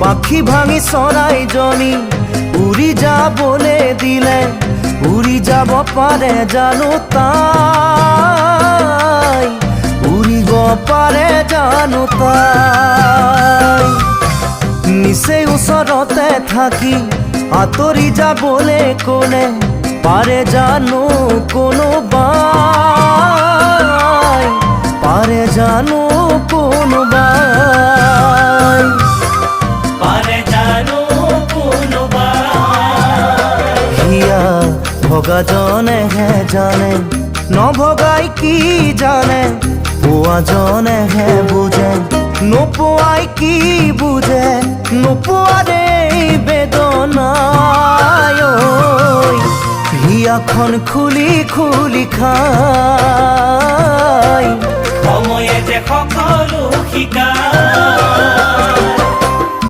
পাখি ভাঙি চৰাইজনী উৰি যাবলে দিলে উৰি যাব পাৰে জানো তাই উৰিব পাৰে জানো তাই নিচেই ওচৰতে থাকি আঁতৰি যাবলে ক'লে পাৰে জানো কোনোবাই পাৰে জানো কোনোবাই পাৰে জানো কোনোবাই হিয়া ভগাজনেহে জানে নভগাই কি জানে পোৱাজনেহে বুজে নোপোৱাই কি বুজে নোপোৱাৰে বেদনাই হিয়াখন খুলি খুলি খাই সময়ে যে সকলো শিকায়।